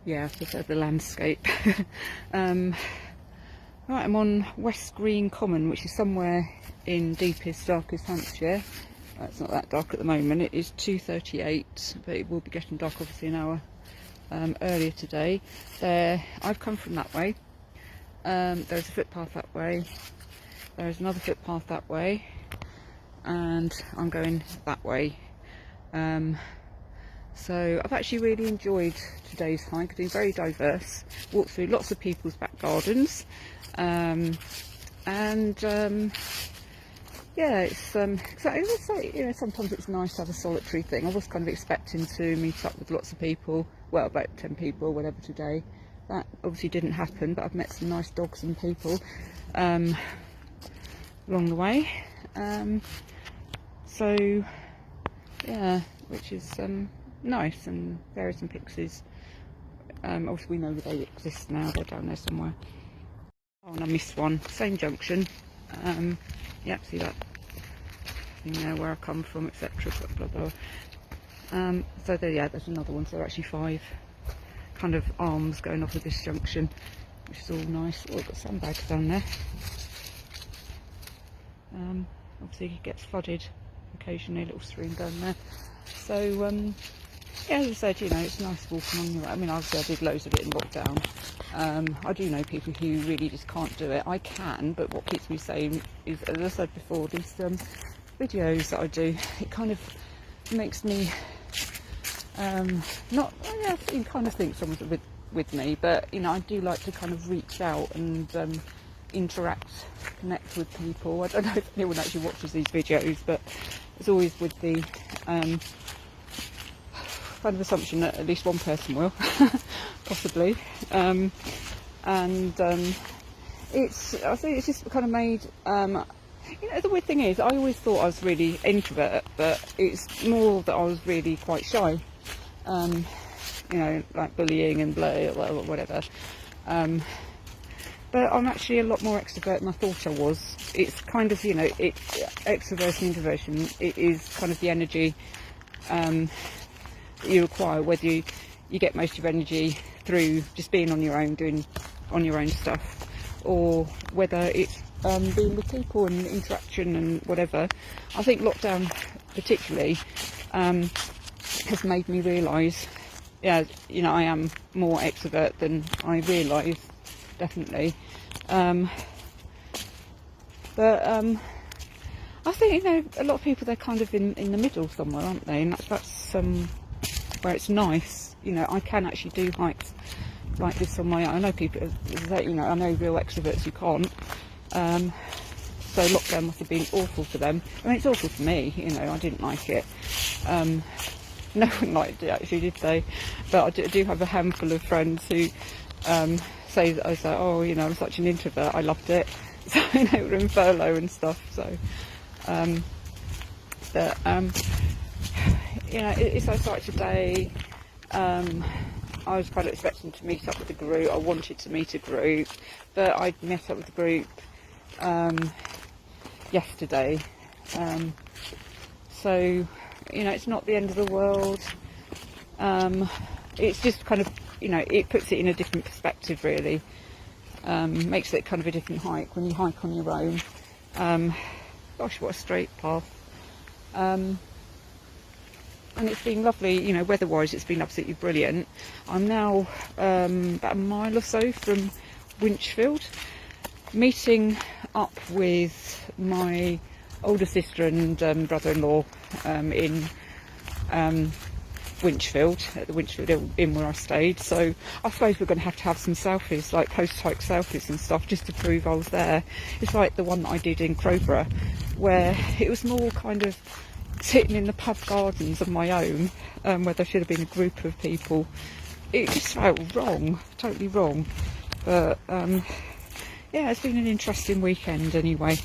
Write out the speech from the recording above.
yeah, I prefer the landscape. Right, I'm on West Green Common, which is somewhere in deepest, darkest Hampshire. It's not that dark at the moment. It is 2:38, but it will be getting dark obviously an hour earlier today. I've come from that way. There's a footpath that way. There's another footpath that way, and I'm going that way. So I've actually really enjoyed today's hike. It's been very diverse. Walked through lots of people's back gardens, yeah, it's like, you know, sometimes it's nice to have a solitary thing. I was kind of expecting to meet up with lots of people, well, about 10 people, whatever, today. That obviously didn't happen, but I've met some nice dogs and people along the way. So yeah, which is nice, and there are some pixies. Also, we know they exist now. They're down there somewhere. Oh, and I missed one. Same junction. Yeah, see that thing there where I come from, etc. Blah blah blah. So there, yeah, there's another one. So there are actually 5 kind of arms going off of this junction, which is all nice. Oh, I've got sandbags down there. Obviously it gets flooded occasionally, a little stream down there. So yeah, as I said, you know, it's nice walking on your own. I mean, obviously I did loads of it in lockdown. I do know people who really just can't do it. I can, but what keeps me sane is, as I said before, these videos that I do, it kind of makes me not, yeah, you kind of think someone's with me, but you know, I do like to kind of reach out and interact, connect with people. I don't know if anyone actually watches these videos, but it's always with the kind of assumption that at least one person will, possibly. I think it's just kind of made, you know, the weird thing is, I always thought I was really introvert, but it's more that I was really quite shy. You know, like bullying and whatever. But I'm actually a lot more extrovert than I thought I was. It's kind of, you know, extroversion and introversion, it is kind of the energy that you require, whether you get most of your energy through just being on your own, doing on your own stuff, or whether it's being with people and interaction and whatever. I think lockdown particularly has made me realise, yeah, you know, I am more extrovert than I realised, definitely. But I think, you know, a lot of people, they're kind of in the middle somewhere, aren't they? And that's where it's nice. You know, I can actually do hikes like this on my own. I know people, you know, I know real extroverts who can't. So lockdown must have been awful for them. I mean, it's awful for me, you know, I didn't like it. No one liked it actually, did they? But I do have a handful of friends who say that I was like, oh, you know, I'm such an introvert, I loved it. So they were in furlough and stuff, so you know, it's like today. I was kind of expecting to meet up with a group. I wanted to meet a group, but I met up with the group yesterday. So, you know, it's not the end of the world. It's just kind of, you know, it puts it in a different perspective, really. Makes it kind of a different hike when you hike on your own. Gosh, what a straight path. And it's been lovely, you know, weather-wise it's been absolutely brilliant. I'm now about a mile or so from Winchfield, meeting up with my older sister and brother-in-law in Winchfield, at the Winchfield Inn where I stayed. So I suppose we're going to have some selfies, like post-hike selfies and stuff, just to prove I was there. It's like the one that I did in Crowborough, where it was more kind of sitting in the pub gardens of my own, where there should have been a group of people. It just felt wrong, totally wrong. But yeah, it's been an interesting weekend anyway.